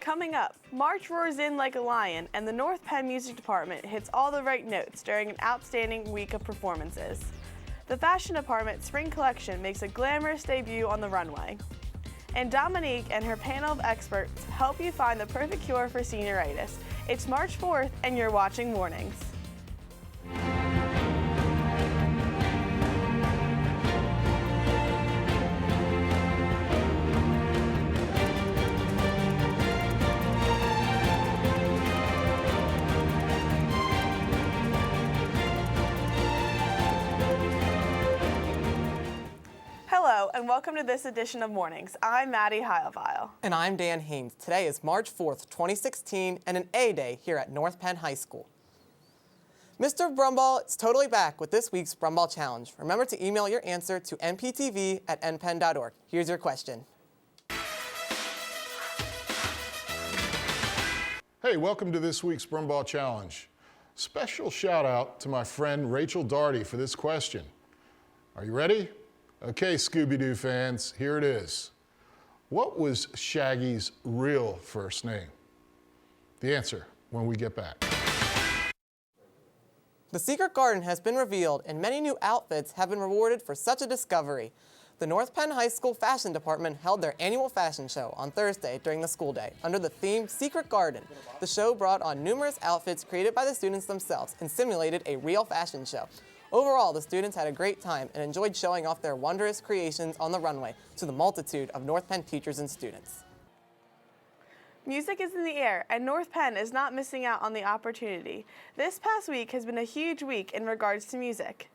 Coming up, March roars in like a lion, and the North Penn Music Department hits all the right notes during an outstanding week of performances. The Fashion Department's spring collection makes a glamorous debut on the runway. And Dominique and her panel of experts help you find the perfect cure for senioritis. It's March 4th, and you're watching Mornings. Hello, and welcome to this edition of Mornings. I'm Maddie Heilweil. And I'm Dan Haynes. Today is March 4th, 2016, and an A Day here at North Penn High School. Mr. Brumball is totally back with this week's Brumball Challenge. Remember to email your answer to nptv@npenn.org. Here's your question. Hey, welcome to this week's Brumball Challenge. Special shout out to my friend Rachel Daugherty for this question. Are you ready? Okay, Scooby-Doo fans, here it is. What was Shaggy's real first name? The answer when we get back. The secret garden has been revealed, and many new outfits have been rewarded for such a discovery. The North Penn High School Fashion Department held their annual fashion show on Thursday during the school day under the theme Secret Garden. The show brought on numerous outfits created by the students themselves and simulated a real fashion show. Overall, the students had a great time and enjoyed showing off their wondrous creations on the runway to the multitude of North Penn teachers and students. Music is in the air, and North Penn is not missing out on the opportunity. This past week has been a huge week in regards to music.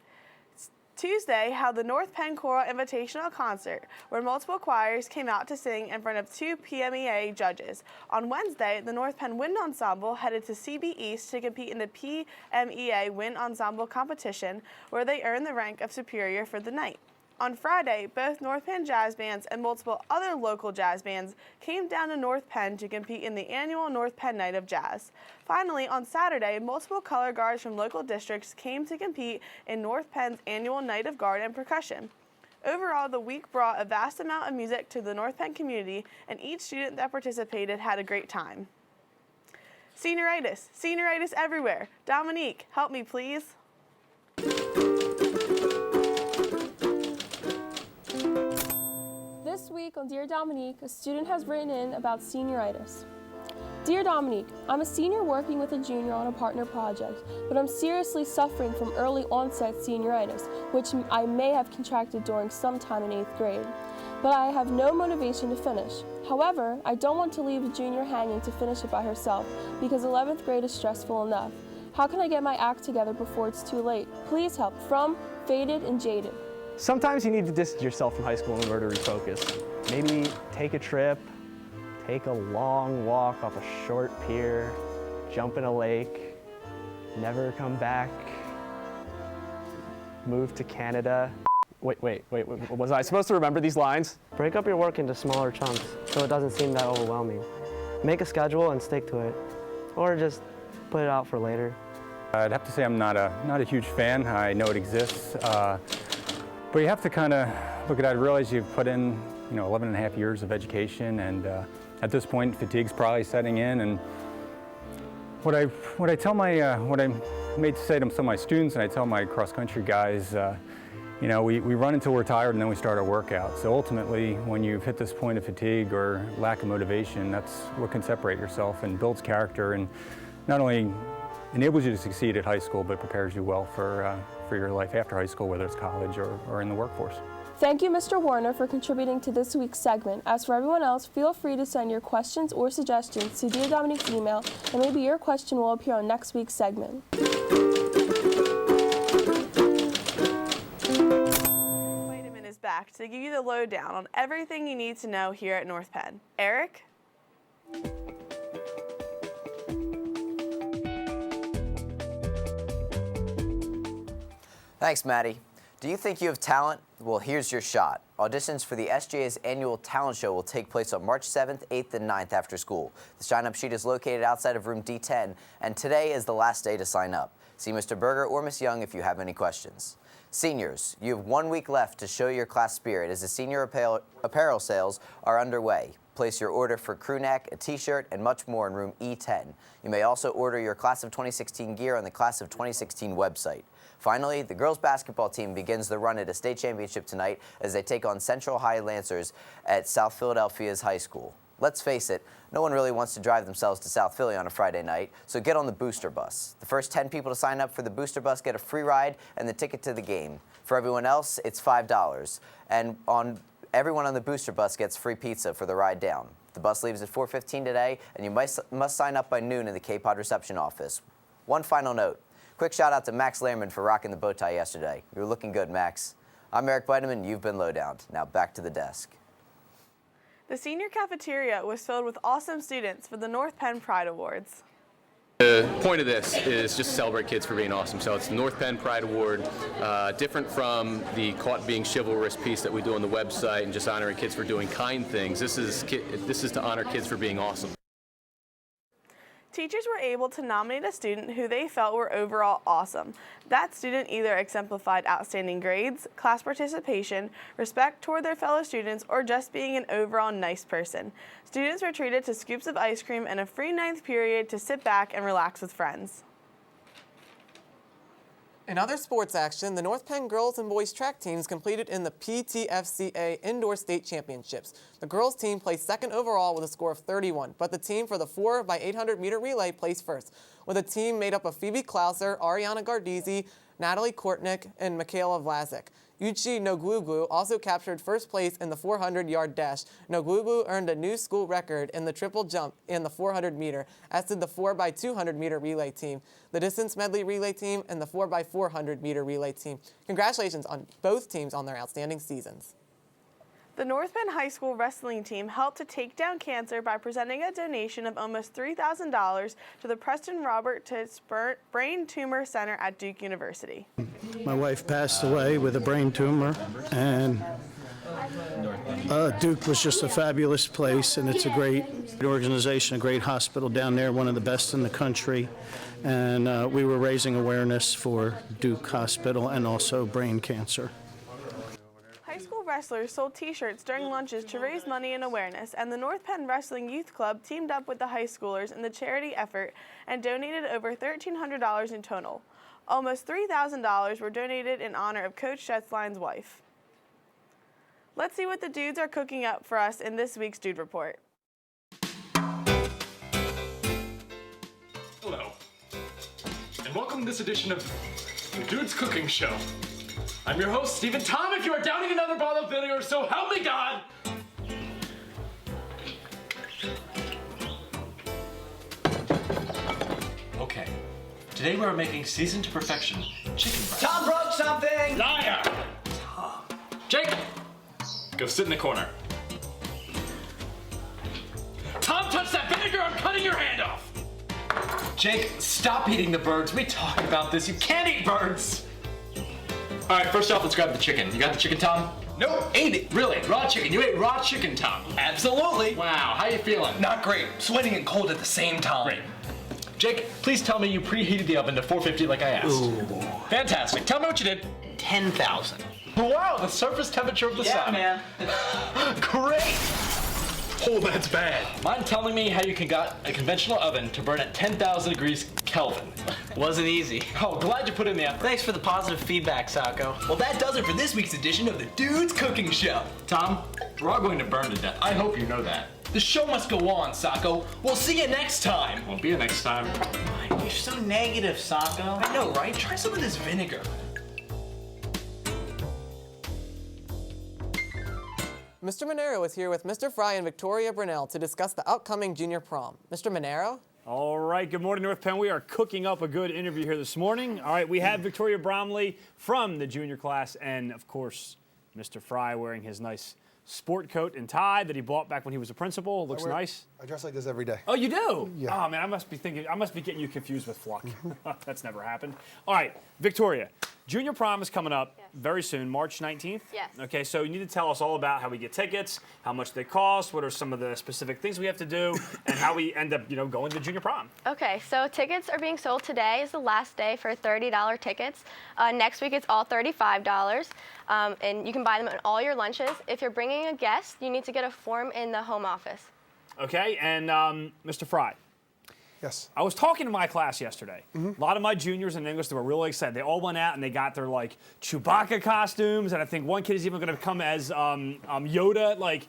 Tuesday held the North Penn Choral Invitational Concert, where multiple choirs came out to sing in front of 2 PMEA judges. On Wednesday, the North Penn Wind Ensemble headed to CB East to compete in the PMEA Wind Ensemble competition, where they earned the rank of superior for the night. On Friday, both North Penn jazz bands and multiple other local jazz bands came down to North Penn to compete in the annual North Penn Night of Jazz. Finally, on Saturday, multiple color guards from local districts came to compete in North Penn's annual Night of Guard and Percussion. Overall, the week brought a vast amount of music to the North Penn community, and each student that participated had a great time. Senioritis everywhere. Dominique, help me please. This week on Dear Dominique, a student has written in about senioritis. Dear Dominique, I'm a senior working with a junior on a partner project, but I'm seriously suffering from early onset senioritis, which I may have contracted during some time in 8th grade. But I have no motivation to finish. However, I don't want to leave a junior hanging to finish it by herself, because 11th grade is stressful enough. How can I get my act together before it's too late? Please help. From Faded and Jaded. Sometimes you need to distance yourself from high school in order to refocus. Maybe take a trip, take a long walk off a short pier, jump in a lake, never come back, move to Canada. Wait, was I supposed to remember these lines? Break up your work into smaller chunks so it doesn't seem that overwhelming. Make a schedule and stick to it, or just put it out for later. I'd have to say I'm not a huge fan. I know it exists. But you have to kind of look at it. I realize you've put in, 11 and a half years of education, and at this point, fatigue's probably setting in. And what I made to say to some of my students, and I tell my cross-country guys, we run until we're tired, and then we start our workout. So ultimately, when you've hit this point of fatigue or lack of motivation, that's what can separate yourself and builds character, and not only enables you to succeed at high school, but prepares you well for your life after high school, whether it's college or in the workforce. Thank you, Mr. Warner, for contributing to this week's segment. As for everyone else, feel free to send your questions or suggestions to Dear Dominique's email, and maybe your question will appear on next week's segment. Vitamin is back to give you the lowdown on everything you need to know here at North Penn. Eric? Thanks, Maddie. Do you think you have talent? Well, here's your shot. Auditions for the SJA's annual talent show will take place on March 7th, 8th, and 9th after school. The sign-up sheet is located outside of room D10, and today is the last day to sign up. See Mr. Berger or Ms. Young if you have any questions. Seniors, you have 1 week left to show your class spirit as the senior apparel sales are underway. place your order for crew neck, a t-shirt, and much more in room E10. You may also order your Class of 2016 gear on the Class of 2016 website. Finally, the girls basketball team begins the run at a state championship tonight as they take on Central High Lancers at South Philadelphia's high school. Let's face it, no one really wants to drive themselves to South Philly on a Friday night, so get on the booster bus. The first 10 people to sign up for the booster bus get a free ride and the ticket to the game. For everyone else, it's $5. And everyone on the booster bus gets free pizza for the ride down. The bus leaves at 4:15 today, and you must sign up by noon in the K-Pod reception office. One final note. Quick shout out to Max Lehrman for rocking the bow tie yesterday. You were looking good, Max. I'm Eric Bideman. You've been Lowdown. Now back to the desk. The senior cafeteria was filled with awesome students for the North Penn Pride Awards. The point of this is just to celebrate kids for being awesome. So it's the North Penn Pride Award, different from the Caught Being Chivalrous piece that we do on the website and just honoring kids for doing kind things. This is to honor kids for being awesome. Teachers were able to nominate a student who they felt were overall awesome. That student either exemplified outstanding grades, class participation, respect toward their fellow students, or just being an overall nice person. Students were treated to scoops of ice cream and a free 9th period to sit back and relax with friends. In other sports action, the North Penn girls and boys track teams competed in the PTFCA Indoor State Championships. The girls team placed second overall with a score of 31, but the team for the 4x800 meter relay placed first, with a team made up of Phoebe Klauser, Ariana Gardizzi, Natalie Kortnick, and Michaela Vlasic. Uchi Noglugu also captured first place in the 400-yard dash. Noglugu earned a new school record in the triple jump in the 400 meter, as did the 4x200 meter relay team, the distance medley relay team, and the 4x400 meter relay team. Congratulations on both teams on their outstanding seasons. The North Penn High School wrestling team helped to take down cancer by presenting a donation of almost $3,000 to the Preston Robert Titz Brain Tumor Center at Duke University. My wife passed away with a brain tumor, and Duke was just a fabulous place, and it's a great organization, a great hospital down there, one of the best in the country. And we were raising awareness for Duke Hospital and also brain cancer. High school wrestlers sold t-shirts during lunches to raise money and awareness, and the North Penn Wrestling Youth Club teamed up with the high schoolers in the charity effort and donated over $1,300 in total. Almost $3,000 were donated in honor of Coach Schätzlein's wife. Let's see what the dudes are cooking up for us in this week's Dude Report. Hello, and welcome to this edition of the Dude's Cooking Show. I'm your host, Stephen Tom. If you are downing another bottle of vinegar, so help me God! Okay, today we are making seasoned to perfection chicken breast. Tom broke something! Liar! Tom. Jake, go sit in the corner. Tom, touch that vinegar! I'm cutting your hand off! Jake, stop eating the birds. We talked about this. You can't eat birds! All right, first off, let's grab the chicken. You got the chicken, Tom? Nope, ate it. Really? Raw chicken. You ate raw chicken, Tom? Absolutely. Wow, how you feeling? Not great. Sweating and cold at the same time. Great. Jake, please tell me you preheated the oven to 450 like I asked. Ooh. Fantastic. Tell me what you did. 10,000. Wow, the surface temperature of the sun. Yeah, man. Great. Oh, that's bad. Mind telling me how you got a conventional oven to burn at 10,000 degrees Kelvin? Wasn't easy. Oh, glad you put in the effort. Thanks for the positive feedback, Sacco. Well, that does it for this week's edition of the Dude's Cooking Show. Tom, we're all going to burn to death. I hope you know that. The show must go on, Sacco. We'll see you next time. Won't be a next time. You're so negative, Sacco. I know, right? Try some of this vinegar. Mr. Monero is here with Mr. Fry and Victoria Brunel to discuss the upcoming junior prom. Mr. Monero? All right, good morning, North Penn. We are cooking up a good interview here this morning. All right, we have Victoria Bromley from the junior class and, of course, Mr. Fry wearing his nice sport coat and tie that he bought back when he was a principal. Looks nice. I dress like this every day. Oh, you do? Yeah. Oh, man, I must be getting you confused with Fluck. That's never happened. All right, Victoria, Junior prom is coming up very soon, March 19th? Yes. Okay, so you need to tell us all about how we get tickets, how much they cost, what are some of the specific things we have to do, and how we end up, going to junior prom. Okay, so tickets are being sold today is the last day for $30 tickets. Next week it's all $35, and you can buy them at all your lunches. If you're bringing a guest, you need to get a form in the home office. Okay, and Mr. Fry. Yes. I was talking to my class yesterday. A lot of my juniors in English, they were really excited. They all went out and they got their Chewbacca costumes, and I think one kid is even going to come as Yoda.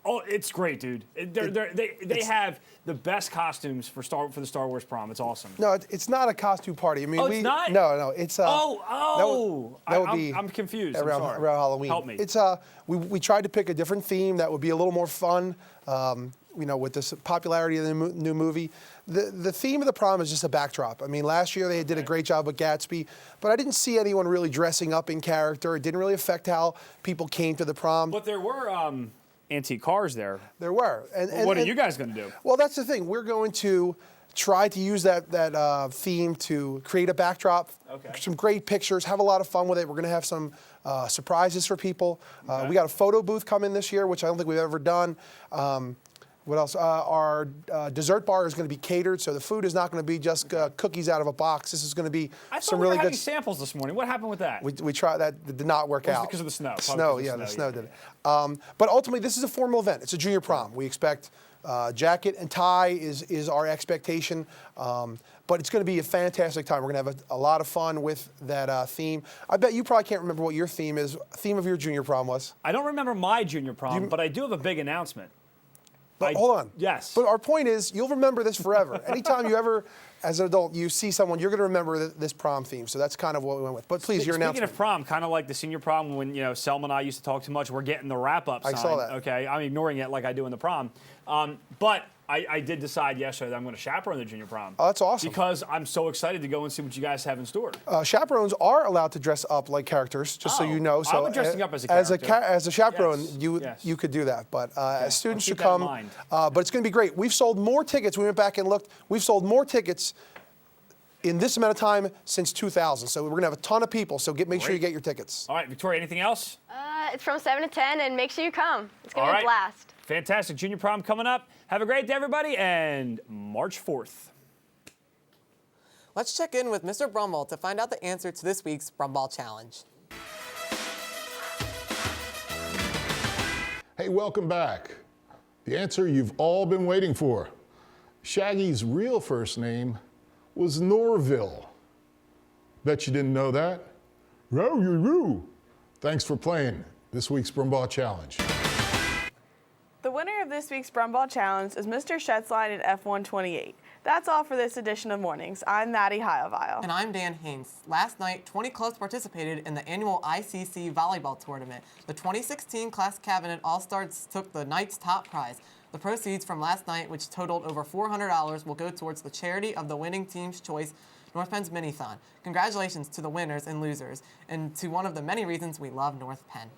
Oh, it's great, dude. They have the best costumes for the Star Wars prom. It's awesome. No, it's not a costume party. I mean, it's not? No, it's I'm confused. Around Halloween. Help me. It's we tried to pick a different theme that would be a little more fun. With this popularity of the new movie, the theme of the prom is just a backdrop. I mean, last year they did a great job with Gatsby, but I didn't see anyone really dressing up in character. It didn't really affect how people came to the prom. But there were antique cars there. There were. And what are you guys going to do? Well, that's the thing. We're going to try to use that theme to create a backdrop, some great pictures, have a lot of fun with it. We're going to have some surprises for people. We got a photo booth coming this year, which I don't think we've ever done. What else? Our dessert bar is going to be catered, so the food is not going to be just cookies out of a box. This is going to be some really good samples this morning. What happened with that? We tried that. It did not work out. Because of the snow. The snow did it. But ultimately, this is a formal event. It's a junior prom. We expect jacket and tie is our expectation. But it's going to be a fantastic time. We're going to have a lot of fun with that theme. I bet you probably can't remember what your theme of your junior prom was. I don't remember my junior prom, but I do have a big announcement. But hold on. Yes. But our point is, you'll remember this forever. Anytime you ever, as an adult, you see someone, you're going to remember this prom theme. So that's kind of what we went with. But please, your announcement. Speaking of prom, kind of like the senior prom when, Selma and I used to talk too much, we're getting the wrap-up sign. I saw that. Okay, I'm ignoring it like I do in the prom. But I did decide yesterday that I'm going to chaperone the junior prom. Oh, that's awesome. Because I'm so excited to go and see what you guys have in store. Chaperones are allowed to dress up like characters, just so you know. So I'm dressing up as a character. As a chaperone, you could do that. But as students should come. But it's going to be great. We've sold more tickets. We went back and looked. We've sold more tickets in this amount of time since 2000. So we're going to have a ton of people. So make sure you get your tickets. All right, Victoria, anything else? It's from 7 to 10, and make sure you come. It's going to be a blast. Fantastic. Junior prom coming up. Have a great day, everybody, and March 4th. Let's check in with Mr. Brumball to find out the answer to this week's Brumball Challenge. Hey, welcome back. The answer you've all been waiting for. Shaggy's real first name was Norville. Bet you didn't know that? Row. Thanks for playing this week's Brumball Challenge. The winner of this week's Brumball Challenge is Mr. Schätzlein in F128. That's all for this edition of Mornings. I'm Maddie Heilweil. And I'm Dan Haynes. Last night, 20 clubs participated in the annual ICC volleyball tournament. The 2016 Class Cabinet All-Stars took the night's top prize. The proceeds from last night, which totaled over $400, will go towards the charity of the winning team's choice, North Penn's Minithon. Congratulations to the winners and losers, and to one of the many reasons we love North Penn.